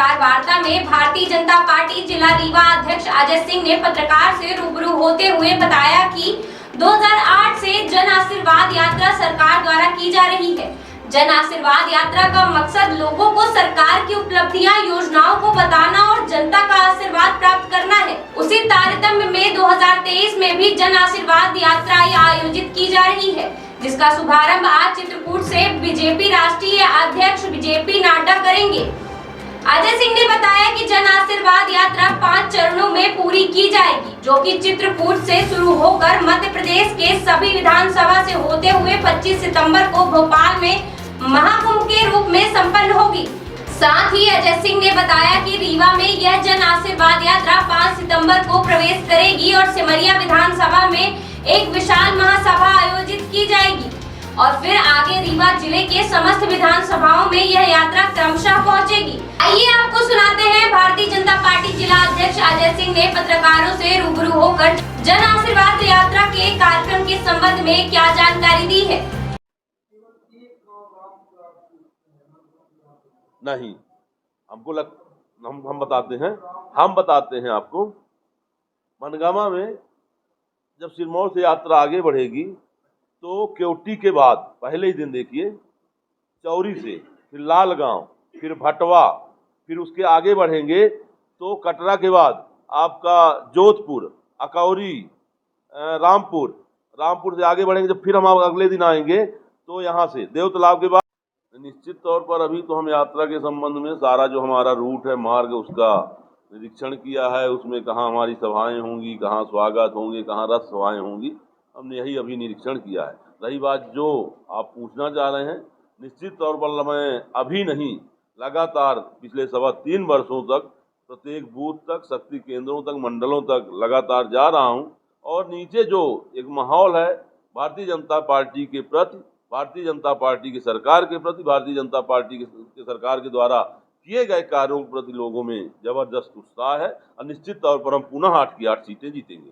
पत्रकार वार्ता में भारतीय जनता पार्टी जिला रीवा अध्यक्ष अजय सिंह ने पत्रकार से रूबरू होते हुए बताया कि 2008 से जन आशीर्वाद यात्रा सरकार द्वारा की जा रही है। जन आशीर्वाद यात्रा का मकसद लोगों को सरकार की उपलब्धियां, योजनाओं को बताना और जनता का आशीर्वाद प्राप्त करना है। उसी तारतम्य में 2023 में भी जन आशीर्वाद यात्रा आयोजित की जा रही है, जिसका शुभारंभ आज चित्रकूट से बीजेपी राष्ट्रीय अध्यक्ष बीजेपी नड्डा करेंगे। अजय सिंह ने बताया कि जन आशीर्वाद यात्रा 5 चरणों में पूरी की जाएगी, जो कि चित्रकूट से शुरू होकर मध्य प्रदेश के सभी विधानसभा से होते हुए 25 सितंबर को भोपाल में महाकुंभ के रूप में संपन्न होगी। साथ ही अजय सिंह ने बताया कि रीवा में यह जन आशीर्वाद यात्रा 5 सितंबर को प्रवेश करेगी और सिमरिया विधानसभा में एक विशाल महासभा आयोजित की जाएगी और फिर आगे रीवा जिले के समस्त विधानसभाओं में यह यात्रा क्रमशः पहुंचेगी। आइए आपको सुनाते हैं भारतीय जनता पार्टी जिला अध्यक्ष अजय सिंह ने पत्रकारों से रूबरू होकर जन आशीर्वाद यात्रा के कार्यक्रम के संबंध में क्या जानकारी दी है। नहीं, हम बताते हैं आपको। मनगामा में जब सिरमौर से यात्रा आगे बढ़ेगी तो केवटी के बाद पहले ही दिन देखिए चौरी से, फिर लालगांव, फिर भटवा, फिर उसके आगे बढ़ेंगे तो कटरा के बाद आपका जोधपुर, अकौरी, रामपुर से आगे बढ़ेंगे। जब फिर हम अगले दिन आएंगे तो यहाँ से देवतालाब के बाद निश्चित तौर पर अभी तो हम यात्रा के संबंध में सारा जो हमारा रूट है, मार्ग, उसका निरीक्षण किया है। उसमें कहाँ हमारी सभाएं होंगी, कहाँ स्वागत होंगे, कहाँ रथ सभाएं होंगी, हमने यही अभी निरीक्षण किया है। रही बात जो आप पूछना चाह रहे हैं, निश्चित तौर पर मैं अभी नहीं, लगातार पिछले 3.25 वर्षों तक प्रत्येक बूथ तक, शक्ति केंद्रों तक, मंडलों तक लगातार जा रहा हूं और नीचे जो एक माहौल है भारतीय जनता पार्टी के प्रति, भारतीय जनता पार्टी की सरकार के प्रति, भारतीय जनता पार्टी के सरकार के द्वारा किए गए कार्यों के प्रति लोगों में जबरदस्त उत्साह है और निश्चित तौर पर हम पुनः 8 की 8 सीटें जीतेंगे।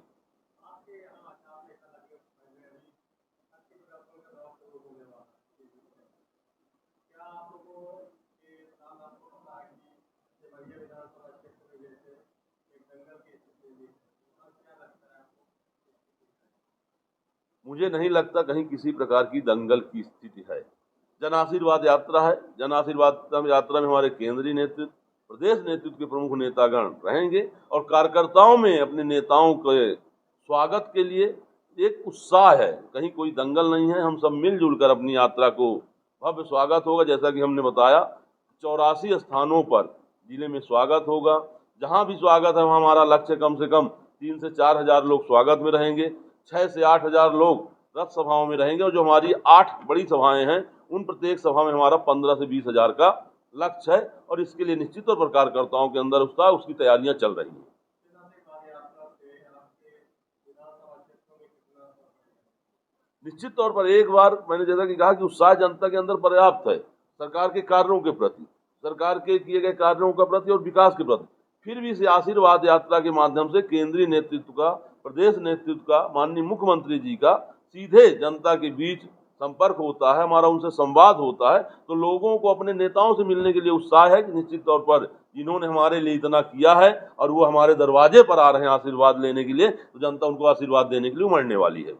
मुझे नहीं लगता कहीं किसी प्रकार की दंगल की स्थिति है। जन आशीर्वाद यात्रा है। जन आशीर्वाद यात्रा में हमारे केंद्रीय नेतृत्व, प्रदेश नेतृत्व के प्रमुख नेतागण रहेंगे और कार्यकर्ताओं में अपने नेताओं के स्वागत के लिए एक उत्साह है। कहीं कोई दंगल नहीं है। हम सब मिलजुल कर अपनी यात्रा को भव्य स्वागत होगा। जैसा कि हमने बताया 84 स्थानों पर जिले में स्वागत होगा। जहां भी स्वागत है हमारा लक्ष्य कम से कम 3 से 4 हजार लोग स्वागत में रहेंगे, 6 से 8 हजार लोग रथ सभाओं में रहेंगे और जो हमारी 8 बड़ी सभाएं हैं उन प्रत्येक सभा में हमारा 15 से 20 हजार का लक्ष्य है और इसके लिए निश्चित तौर पर कार्यकर्ताओं के अंदर उत्साह, उसकी तैयारियां चल रही हैं। निश्चित तौर पर एक बार मैंने जैसा कि कहा कि उत्साह जनता के अंदर पर्याप्त है सरकार के कार्यों के प्रति, सरकार के किए गए कार्यों का प्रति और विकास के प्रति। फिर भी इस आशीर्वाद यात्रा के माध्यम से केंद्रीय नेतृत्व का, प्रदेश नेतृत्व का, माननीय मुख्यमंत्री जी का सीधे जनता के बीच संपर्क होता है, हमारा उनसे संवाद होता है, तो लोगों को अपने नेताओं से मिलने के लिए उत्साह है कि निश्चित तौर पर जिन्होंने हमारे लिए इतना किया है और वो हमारे दरवाजे पर आ रहे हैं आशीर्वाद लेने के लिए, तो जनता उनको आशीर्वाद देने के लिए उमड़ने वाली है।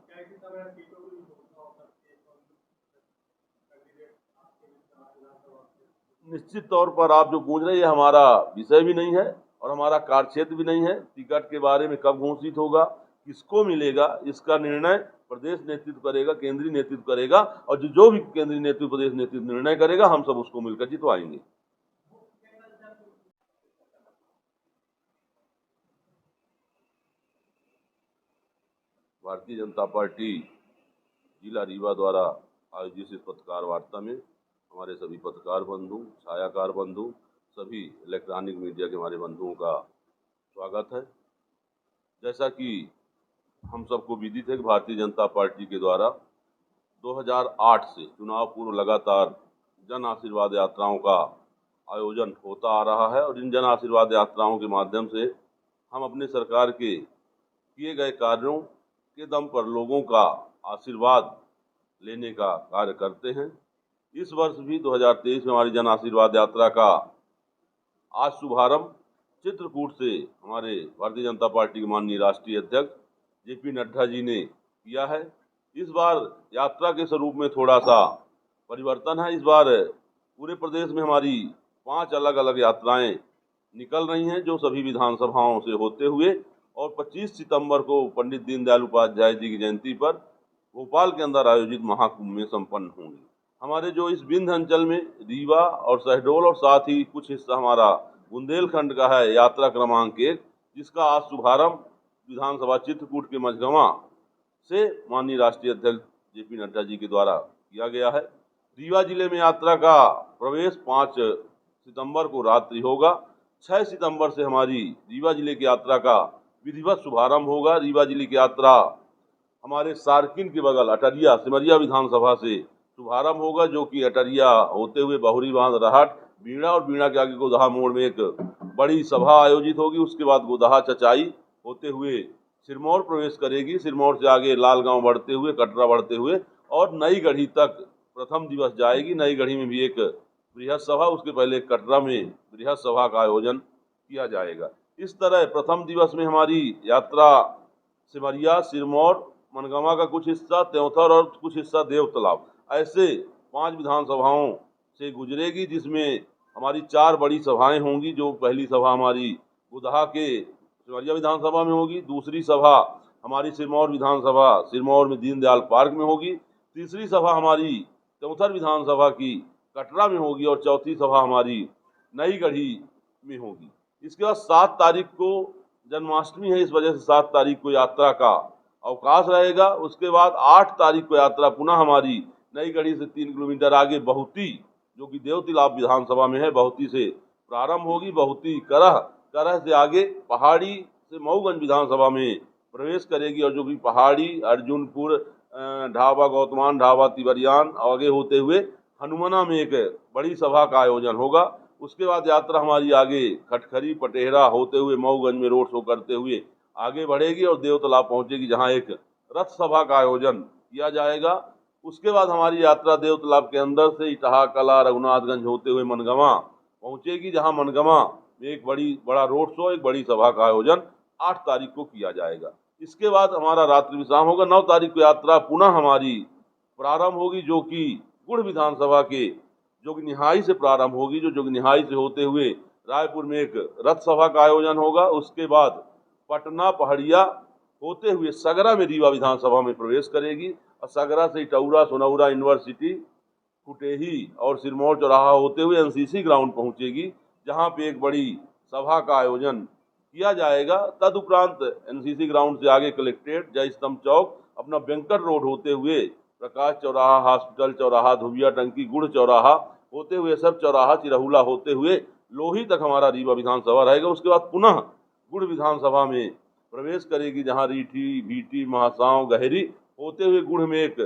निश्चित तौर पर आप जो पूछ रहे हैं हमारा विषय भी नहीं है और हमारा कार्यक्षेत्र भी नहीं है। टिकट के बारे में कब घोषित होगा, किसको मिलेगा, इसका निर्णय प्रदेश नेतृत्व करेगा, केंद्रीय नेतृत्व करेगा और जो भी केंद्रीय नेतृत्व, प्रदेश नेतृत्व निर्णय करेगा, हम सब उसको मिलकर जितवाएंगे। भारतीय जनता पार्टी जिला रीवा द्वारा आयोजित इस पत्रकार वार्ता में हमारे सभी पत्रकार बंधु, छायाकार बंधु, सभी इलेक्ट्रॉनिक मीडिया के हमारे बंधुओं का स्वागत है। जैसा कि हम सबको विदित है कि भारतीय जनता पार्टी के द्वारा 2008 से चुनाव पूर्व लगातार जन आशीर्वाद यात्राओं का आयोजन होता आ रहा है और इन जन आशीर्वाद यात्राओं के माध्यम से हम अपने सरकार के किए गए कार्यों के दम पर लोगों का आशीर्वाद लेने का कार्य करते हैं। इस वर्ष भी 2023 में हमारी जन आशीर्वाद यात्रा का आज शुभारंभ चित्रकूट से हमारे भारतीय जनता पार्टी के माननीय राष्ट्रीय अध्यक्ष जेपी नड्डा जी ने किया है। इस बार यात्रा के स्वरूप में थोड़ा सा परिवर्तन है। इस बार पूरे प्रदेश में हमारी 5 अलग अलग यात्राएं निकल रही हैं, जो सभी विधानसभाओं से होते हुए और 25 सितंबर को पंडित दीनदयाल उपाध्याय जी की जयंती पर भोपाल के अंदर आयोजित महाकुंभ में संपन्न होंगी। हमारे जो इस विंध्य अंचल में रीवा और शहडोल और साथ ही कुछ हिस्सा हमारा बुंदेलखंड का है यात्रा क्रमांक 1, जिसका आज शुभारंभ विधानसभा चित्रकूट के मझगवां से माननीय राष्ट्रीय अध्यक्ष जेपी नड्डा जी के द्वारा किया गया है। रीवा जिले में यात्रा का प्रवेश 5 सितंबर को रात्रि होगा। 6 सितंबर से हमारी रीवा जिले की यात्रा का विधिवत शुभारंभ होगा। रीवा जिले की यात्रा हमारे सारकिन के बगल अटरिया सिमरिया विधानसभा से शुभारंभ होगा, जो कि अटरिया होते हुए बहुरी बांध राहट बीणा और बीणा के आगे गोदहा मोड़ में एक बड़ी सभा आयोजित होगी। उसके बाद गोदहा चचाई होते हुए सिरमौर प्रवेश करेगी। सिरमौर से आगे लालगांव बढ़ते हुए कटरा बढ़ते हुए और नई गढ़ी तक प्रथम दिवस जाएगी। नई गढ़ी में भी एक बृहद सभा, उसके पहले कटरा में बृहद सभा का आयोजन किया जाएगा। इस तरह प्रथम दिवस में हमारी यात्रा सिमरिया, सिरमौर, मनगामा का कुछ हिस्सा, त्योंथर और कुछ हिस्सा देवतालाब, ऐसे 5 विधानसभाओं से गुजरेगी, जिसमें हमारी 4 बड़ी सभाएं होंगी। जो पहली सभा हमारी गोदहा के सिमरिया विधानसभा में होगी, दूसरी सभा हमारी सिरमौर विधानसभा सिरमौर में दीनदयाल पार्क में होगी, तीसरी सभा हमारी त्योंथर विधानसभा की कटरा में होगी और चौथी सभा हमारी नई गढ़ी में होगी। इसके बाद 7 तारीख को जन्माष्टमी है, इस वजह से 7 तारीख को यात्रा का अवकाश रहेगा। उसके बाद 8 तारीख को यात्रा पुनः हमारी नई गढ़ी से 3 किलोमीटर आगे बहुती, जो कि देवतिलाब विधानसभा में है, बहुती से प्रारंभ होगी। बहुती करह से आगे पहाड़ी से मऊगंज विधानसभा में प्रवेश करेगी और जो भी पहाड़ी अर्जुनपुर ढाबा गौतमान ढाबा तिवरियान आगे होते हुए हनुमाना में एक बड़ी सभा का आयोजन होगा। उसके बाद यात्रा हमारी आगे खटखरी पटेहरा होते हुए मऊगंज में रोड शो करते हुए आगे बढ़ेगी और देवतालाब पहुंचेगी, जहां एक रथ सभा का आयोजन किया जाएगा। उसके बाद हमारी यात्रा देवतालाब के अंदर से इटाहा कला रघुनाथगंज होते हुए मनगवा पहुंचेगी, जहां मनगवा में एक बड़ा रोड शो, एक बड़ी सभा का आयोजन 8 तारीख को किया जाएगा। इसके बाद हमारा रात्रि विश्राम होगा। 9 तारीख को यात्रा पुनः हमारी प्रारंभ होगी, जो कि गुड़ विधानसभा के जोगनिहाई से प्रारंभ होगी, जो जोगनिहाई से होते हुए रायपुर में एक रथ सभा का आयोजन होगा। उसके बाद पटना पहाड़िया होते हुए सगरा में रीवा विधानसभा में प्रवेश करेगी और सगरा से इटौरा सोनौरा यूनिवर्सिटी कुटेही और सिरमौर चौराहा होते हुए एनसीसी ग्राउंड पहुंचेगी, जहां पे एक बड़ी सभा का आयोजन किया जाएगा। तदुपरांत एनसीसी ग्राउंड से आगे कलेक्ट्रेट, जय स्तंभ चौक, अपना वेंकट रोड होते हुए प्रकाश चौराहा, हॉस्पिटल चौराहा, धुबिया टंकी, गुड़ चौराहा होते हुए सब चौराहा, चिरहुला होते हुए लोही तक हमारा रीवा विधानसभा रहेगा। उसके बाद पुनः गुड़ विधानसभा में प्रवेश करेगी, जहां रीठी भीटी महासाव गहरी होते हुए गुड़ में एक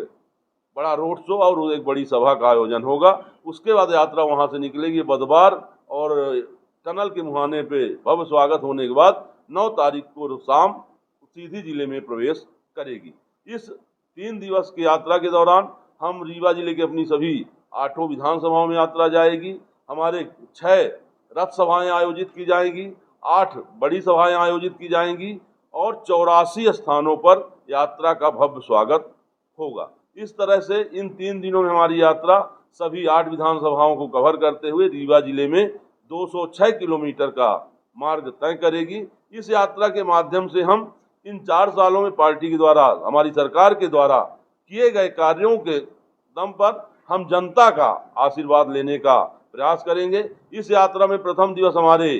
बड़ा रोड शो और एक बड़ी सभा का आयोजन होगा। उसके बाद यात्रा वहां से निकलेगी बदबार और टनल के मुहाने पे भव्य स्वागत होने के बाद 9 तारीख को शाम सीधी जिले में प्रवेश करेगी। इस 3 दिवस की यात्रा के दौरान हम रीवा जिले के अपनी सभी 8 विधानसभाओं में यात्रा जाएगी। हमारे 6 रथ सभाएं आयोजित की जाएंगी, 8 बड़ी सभाएं आयोजित की जाएंगी और 84 स्थानों पर यात्रा का भव्य स्वागत होगा। इस तरह से इन 3 दिनों में हमारी यात्रा सभी 8 विधानसभाओं को कवर करते हुए रीवा जिले में 206 किलोमीटर का मार्ग तय करेगी। इस यात्रा के माध्यम से हम इन 4 सालों में पार्टी के द्वारा, हमारी सरकार के द्वारा किए गए कार्यों के दम पर हम जनता का आशीर्वाद लेने का प्रयास करेंगे। इस यात्रा में प्रथम दिवस हमारे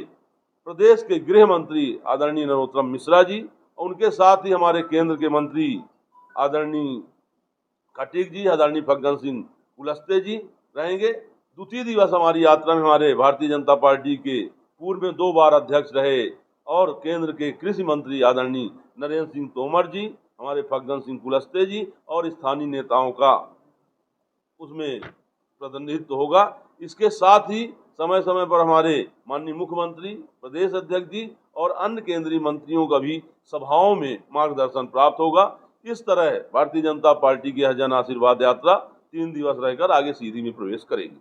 प्रदेश के गृह मंत्री आदरणीय नरोत्तम मिश्रा जी, उनके साथ ही हमारे केंद्र के मंत्री आदरणीय खटीक जी, आदरणीय फग्गन सिंह कुलस्ते जी रहेंगे। द्वितीय दिवस हमारी यात्रा में हमारे भारतीय जनता पार्टी के पूर्व में 2 बार अध्यक्ष रहे और केंद्र के कृषि मंत्री आदरणीय नरेंद्र सिंह तोमर जी, हमारे फग्गन सिंह कुलस्ते जी और स्थानीय नेताओं का उसमें प्रतिनिधित्व होगा। इसके साथ ही समय समय पर हमारे माननीय मुख्यमंत्री, प्रदेश अध्यक्ष जी और अन्य केंद्रीय मंत्रियों का भी सभाओं में मार्गदर्शन प्राप्त होगा। इस तरह भारतीय जनता पार्टी की यह जन आशीर्वाद यात्रा 3 दिवस रहकर आगे सीधी में प्रवेश करेगी।